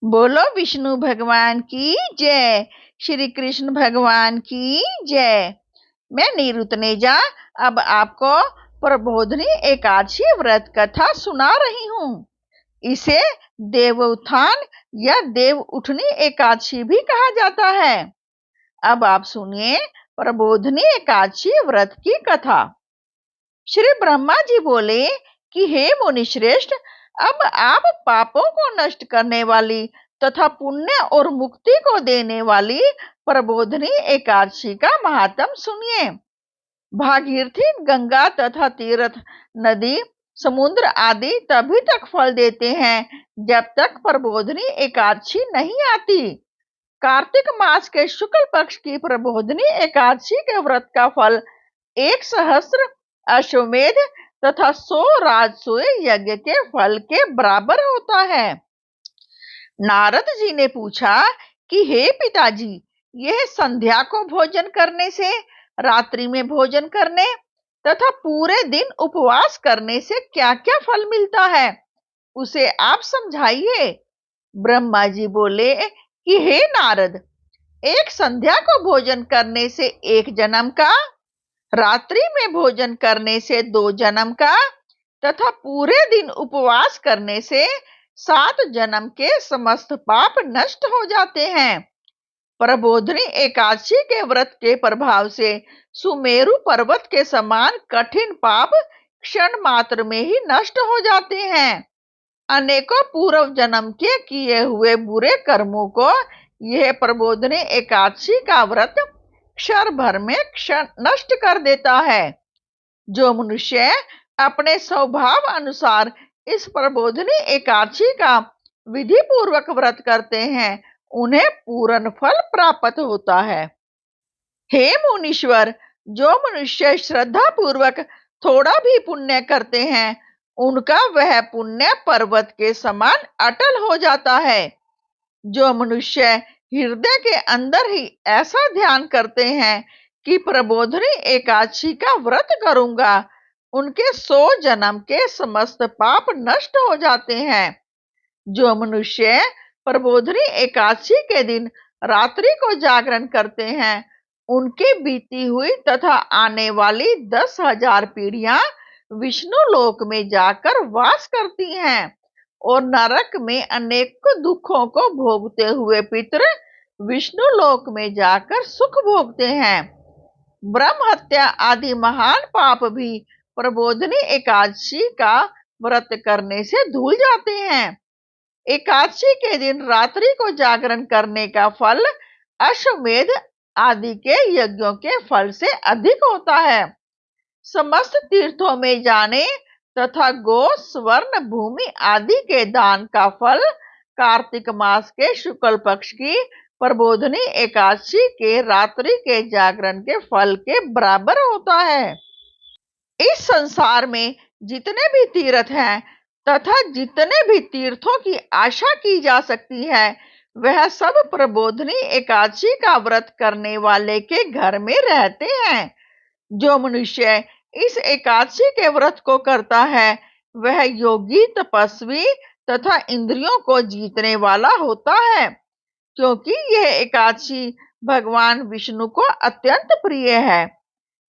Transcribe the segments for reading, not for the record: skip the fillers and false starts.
बोलो विष्णु भगवान की जय। श्री कृष्ण भगवान की जय। मैं नीरुतनेजा अब आपको प्रबोधनी एकादशी व्रत कथा सुना रही हूँ। इसे देव उत्थान या देव उठनी एकादशी भी कहा जाता है। अब आप सुनिए प्रबोधनी एकादशी व्रत की कथा। श्री ब्रह्मा जी बोले कि हे मुनि श्रेष्ठ, अब आप पापों को नष्ट करने वाली तथा पुण्य और मुक्ति को देने वाली प्रबोधनी एकादशी का महात्म सुनिए। भागीरथी गंगा तथा तीर्थ नदी समुद्र आदि तभी तक फल देते हैं जब तक प्रबोधनी एकादशी नहीं आती। कार्तिक मास के शुक्ल पक्ष की प्रबोधनी एकादशी के व्रत का फल 1 सहस्त्र अश्वमेध तथा 100 राजसूय यज्ञ के फल के बराबर होता है। नारद जी ने पूछा कि हे पिताजी, यह संध्या को भोजन करने से, रात्रि में भोजन करने तथा पूरे दिन उपवास करने से क्या क्या फल मिलता है, उसे आप समझाइए। ब्रह्मा जी बोले कि हे नारद, एक संध्या को भोजन करने से 1 जन्म का, रात्रि में भोजन करने से 2 जन्म का तथा पूरे दिन उपवास करने से 7 जन्म के समस्त पाप नष्ट हो जाते हैं। प्रबोधनी एकादशी के व्रत के प्रभाव से सुमेरु पर्वत के समान कठिन पाप क्षण मात्र में ही नष्ट हो जाते हैं। अनेकों पूर्व जन्म के किए हुए बुरे कर्मों को यह प्रबोधनी एकादशी का व्रत क्षण भर में नष्ट कर देता है। जो मनुष्य अपने स्वभाव अनुसार इस प्रबोधनी एकादशी का विधि पूर्वक व्रत करते हैं, उन्हें पूर्ण फल प्राप्त होता है। हे मुनीश्वर, जो मनुष्य श्रद्धा पूर्वक थोड़ा भी पुण्य करते हैं, उनका वह पुण्य पर्वत के समान अटल हो जाता है। जो मनुष्य हृदय के अंदर ही ऐसा ध्यान करते हैं कि प्रबोधनी एकादशी का व्रत करूंगा, उनके 100 जन्म के समस्त पाप नष्ट हो जाते हैं। जो मनुष्य प्रबोधनी एकादशी के दिन रात्रि को जागरण करते हैं, उनकी बीती हुई तथा आने वाली 10,000 पीढ़ियां विष्णु लोक में जाकर वास करती हैं और नरक में अनेक दुखों को भोगते हुए पितर विष्णु लोक में जाकर सुख भोगते हैं। ब्रह्म हत्या आदि महान पाप भी प्रबोधनी एकादशी का व्रत करने से धुल जाते हैं। एकादशी के दिन रात्रि को जागरण करने का फल अश्वमेध आदि के यज्ञों के फल से अधिक होता है। समस्त तीर्थों में जाने तथा गो स्वर्ण भूमि आदि के दान का फल कार्तिक मास के शुक्ल पक्ष की प्रबोधनी एकादशी के रात्रि के जागरण के फल के बराबर होता है। इस संसार में जितने भी तीर्थ हैं तथा जितने भी तीर्थों की आशा की जा सकती है, वह सब प्रबोधनी एकादशी का व्रत करने वाले के घर में रहते हैं। जो मनुष्य इस एकादशी के व्रत को करता है, वह योगी, तपस्वी तथा इंद्रियों को जीतने वाला होता है, क्योंकि यह एकादशी भगवान विष्णु को अत्यंत प्रिय है।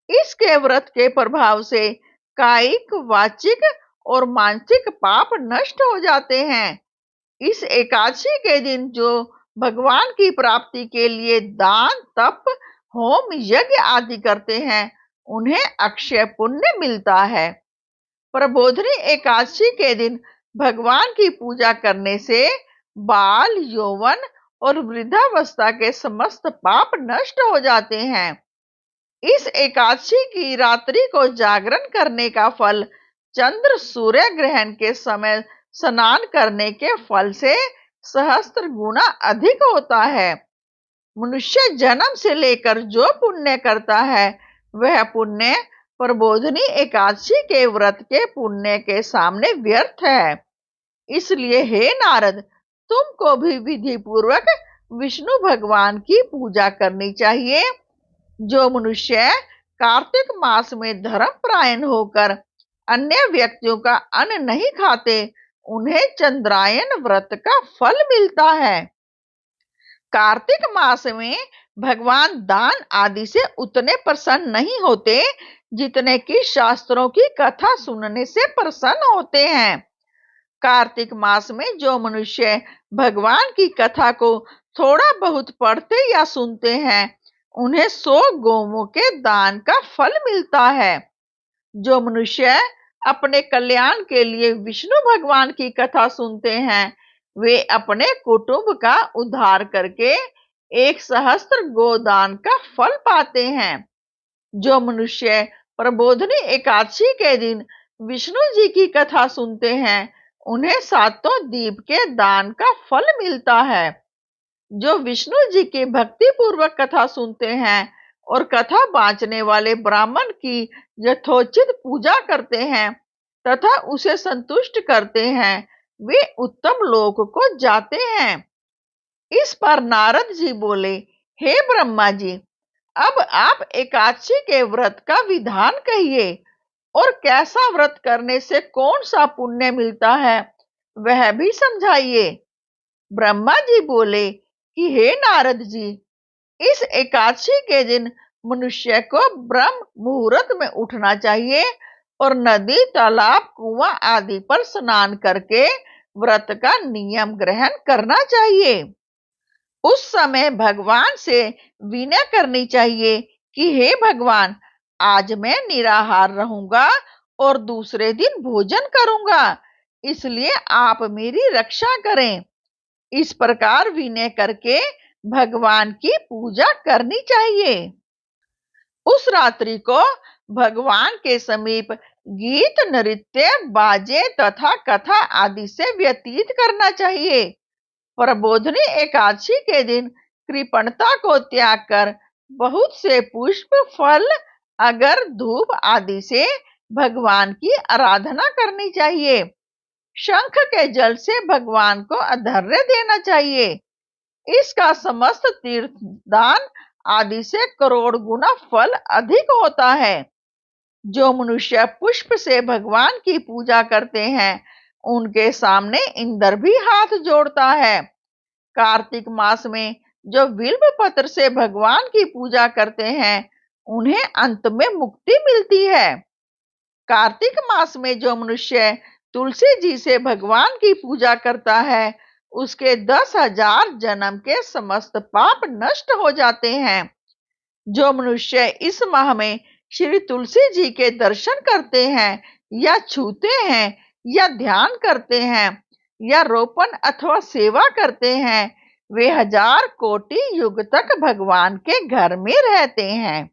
इसके व्रत के प्रभाव से कायिक, वाचिक और मानसिक पाप नष्ट हो जाते हैं। इस एकादशी के दिन जो भगवान की प्राप्ति के लिए दान, तप, होम, यज्ञ आदि करते हैं, उन्हें अक्षय पुण्य मिलता है। प्रबोधनी एकादशी के दिन भगवान की पूजा करने से बाल, यौवन और वृद्धावस्था के समस्त पाप नष्ट हो जाते हैं। इस एकादशी की रात्रि को जागरण करने का फल चंद्र सूर्य ग्रहण के समय स्नान करने के फल से सहस्त्र गुना अधिक होता है। मनुष्य जन्म से लेकर जो पुण्य करता है, वह पुण्य प्रबोधनी एकादशी के व्रत के पुण्य के सामने व्यर्थ है। इसलिए हे नारद, तुमको भी विधि पूर्वक विष्णु भगवान की पूजा करनी चाहिए। जो मनुष्य कार्तिक मास में धर्मपरायण होकर अन्य व्यक्तियों का अन्न नहीं खाते, उन्हें चंद्रायन व्रत का फल मिलता है। कार्तिक मास में भगवान दान आदि से उतने प्रसन्न नहीं होते जितने कि शास्त्रों की कथा सुनने से प्रसन्न होते हैं। कार्तिक मास में जो मनुष्य भगवान की कथा को थोड़ा बहुत पढ़ते या सुनते हैं, उन्हें 100 गौओं के दान का फल मिलता है। जो मनुष्य अपने कल्याण के लिए विष्णु भगवान की कथा सुनते हैं, वे अपने कुटुंब का उद्धार करके 1 सहस्त्र गोदान का फल पाते हैं। जो मनुष्य प्रबोधनी एकादशी के दिन विष्णु जी की कथा सुनते हैं, उन्हें 7 दीप के दान का फल मिलता है। जो विष्णु जी की भक्ति पूर्वक कथा सुनते हैं और कथा बांचने वाले ब्राह्मण की यथोचित पूजा करते हैं तथा उसे संतुष्ट करते हैं, वे उत्तम लोक को जाते हैं। इस पर नारद जी बोले, हे ब्रह्मा जी, अब आप एकादशी के व्रत का विधान कहिए और कैसा व्रत करने से कौन सा पुण्य मिलता है, वह भी समझाइए। ब्रह्मा जी बोले कि हे नारद जी, इस एकादशी के दिन मनुष्य को ब्रह्म मुहूर्त में उठना चाहिए और नदी, तालाब, कुआं आदि पर स्नान करके व्रत का नियम ग्रहण करना चाहिए। उस समय भगवान से विनय करनी चाहिए कि हे भगवान, आज मैं निराहार रहूंगा और दूसरे दिन भोजन करूंगा, इसलिए आप मेरी रक्षा करें। इस प्रकार विनय करके भगवान की पूजा करनी चाहिए। उस रात्रि को भगवान के समीप गीत, नृत्य, बाजे तथा कथा आदि से व्यतीत करना चाहिए। प्रबोधनी एकादशी के दिन कृपणता को त्याग कर बहुत से पुष्प, फल, अगर, धूप आदि से भगवान की आराधना करनी चाहिए। शंख के जल से भगवान को अर्घ्य देना चाहिए। इसका समस्त तीर्थ दान आदि से करोड़ गुना फल अधिक होता है। जो मनुष्य पुष्प से भगवान की पूजा करते हैं, उनके सामने इंद्र भी हाथ जोड़ता है। कार्तिक मास में जो बिल्व पत्र से भगवान की पूजा करते हैं, उन्हें अंत में मुक्ति मिलती है। कार्तिक मास में जो मनुष्य तुलसी जी से भगवान की पूजा करता है, उसके 10,000 जन्म के समस्त पाप नष्ट हो जाते हैं। जो मनुष्य इस माह में श्री तुलसी जी के दर्शन करते हैं या छूते हैं या ध्यान करते हैं या रोपण अथवा सेवा करते हैं, वे 1000 कोटि युग तक भगवान के घर में रहते हैं।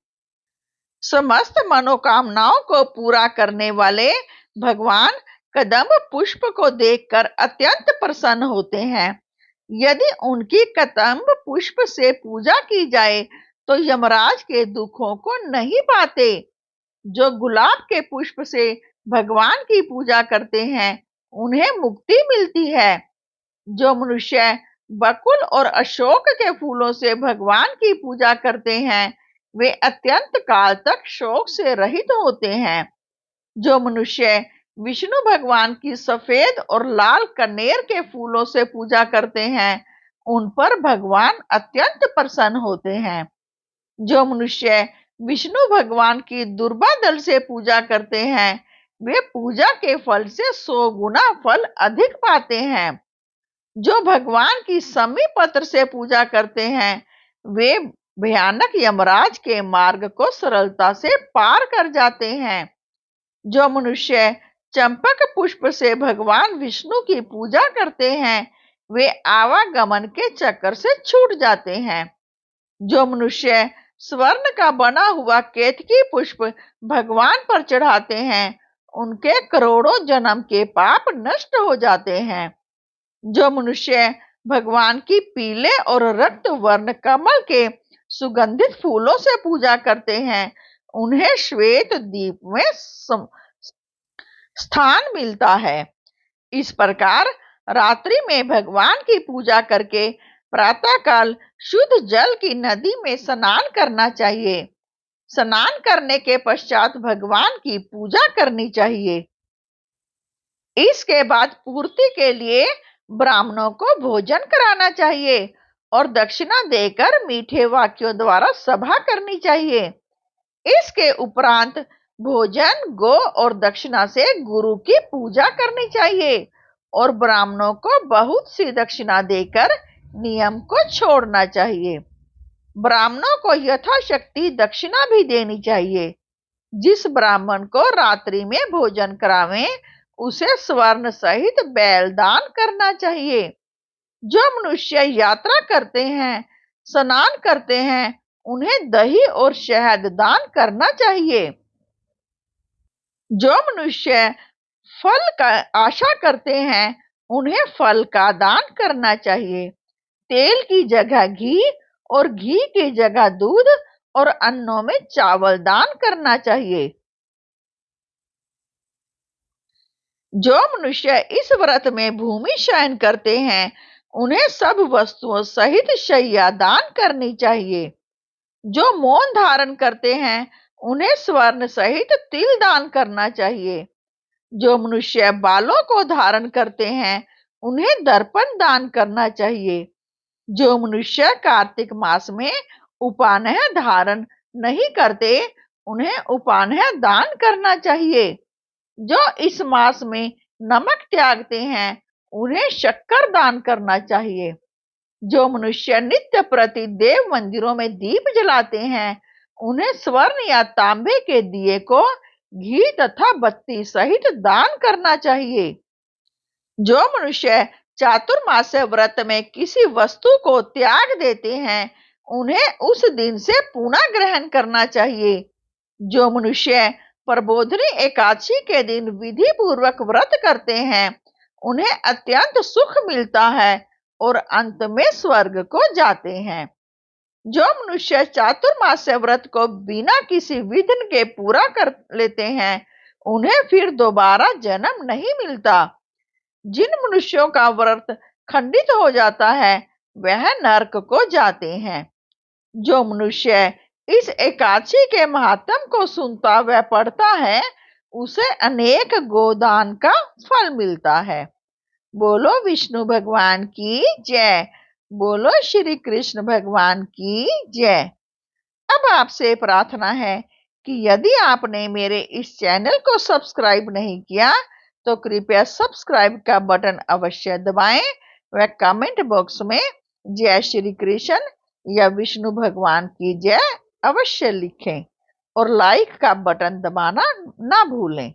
समस्त मनोकामनाओं को पूरा करने वाले भगवान कदम्ब पुष्प को देखकर अत्यंत प्रसन्न होते हैं। यदि उनकी कदम्ब पुष्प से पूजा की जाए तो यमराज के दुखों को नहीं पाते। जो गुलाब के पुष्प से भगवान की पूजा करते हैं, उन्हें मुक्ति मिलती है। जो मनुष्य बकुल और अशोक के फूलों से भगवान की पूजा करते हैं, वे अत्यंत काल तक शोक से रहित होते हैं। जो मनुष्य विष्णु भगवान की सफेद और लाल कनेर के फूलों से पूजा करते हैं, उन पर भगवान अत्यंत प्रसन्न होते हैं। जो मनुष्य विष्णु भगवान की दुर्वा दल से पूजा करते हैं, वे पूजा के फल से 100 गुना फल अधिक पाते हैं। जो भगवान की समी पत्र से पूजा करते हैं, वे भयानक यमराज के मार्ग को सरलता से पार कर जाते हैं। जो मनुष्य चंपक पुष्प से भगवान विष्णु की पूजा करते हैं, वे आवागमन के चक्कर से छूट जाते हैं। जो मनुष्य स्वर्ण का बना हुआ केतकी पुष्प भगवान पर चढ़ाते हैं, उनके करोड़ों जन्म के पाप नष्ट हो जाते हैं। जो मनुष्य भगवान की पीले और रक्त वर्ण कमल के सुगंधित फूलों से पूजा करते हैं, उन्हें श्वेत दीप में स्थान मिलता है। इस प्रकार रात्रि में भगवान की पूजा करके प्रातःकाल शुद्ध जल की नदी में स्नान करना चाहिए। स्नान करने के पश्चात भगवान की पूजा करनी चाहिए। इसके बाद पूर्ति के लिए ब्राह्मणों को भोजन कराना चाहिए और दक्षिणा देकर मीठे वाक्यों द्वारा सभा करनी चाहिए। इसके उपरांत भोजन, गो और दक्षिणा से गुरु की पूजा करनी चाहिए और ब्राह्मणों को बहुत सी दक्षिणा देकर नियम को छोड़ना चाहिए। ब्राह्मणों को यथाशक्ति दक्षिणा भी देनी चाहिए। जिस ब्राह्मण को रात्रि में भोजन करावें उसे स्वर्ण सहित बैल दान करना चाहिए। जो मनुष्य यात्रा करते हैं, स्नान करते हैं, उन्हें दही और शहद दान करना चाहिए। जो मनुष्य फल का आशा करते हैं, उन्हें फल का दान करना चाहिए। तेल की जगह घी और घी की जगह दूध और अन्नों में चावल दान करना चाहिए। जो मनुष्य इस व्रत में भूमि शयन करते हैं, उन्हें सब वस्तुओं सहित शैया दान करनी चाहिए। जो मौन धारण करते हैं, उन्हें स्वर्ण सहित तिल दान करना चाहिए। जो मनुष्य बालों को धारण करते हैं, उन्हें दर्पण दान करना चाहिए। जो मनुष्य कार्तिक मास में उपान्ह धारण नहीं करते, उन्हें उपान्ह दान करना चाहिए। जो इस मास में नमक त्यागते हैं, उन्हें शक्कर दान करना चाहिए। जो मनुष्य नित्य प्रति देव मंदिरों में दीप जलाते हैं, उन्हें स्वर्ण या तांबे के दिए को घी तथा बत्ती सहित दान करना चाहिए। जो मनुष्य चातुर्मास्य व्रत में किसी वस्तु को त्याग देते हैं, उन्हें उस दिन से पुनः ग्रहण करना चाहिए। जो मनुष्य प्रबोधनी एकादशी के दिन विधि पूर्वक व्रत करते हैं, उन्हें अत्यंत सुख मिलता है और अंत में स्वर्ग को जाते हैं। जो मनुष्य चातुर्मास्य व्रत को बिना किसी विघ्न के पूरा कर लेते हैं, उन्हें फिर दोबारा जन्म नहीं मिलता। जिन मनुष्यों का व्रत खंडित हो जाता है, वह नरक को जाते हैं। जो मनुष्य इस एकादशी के महात्म को सुनता व पढ़ता है, उसे अनेक गोदान का फल मिलता है। बोलो विष्णु भगवान की जय। बोलो श्री कृष्ण भगवान की जय। अब आपसे प्रार्थना है कि यदि आपने मेरे इस चैनल को सब्सक्राइब नहीं किया तो कृपया सब्सक्राइब का बटन अवश्य दबाएं व कमेंट बॉक्स में जय श्री कृष्ण या विष्णु भगवान की जय अवश्य लिखें और लाइक का बटन दबाना ना भूलें।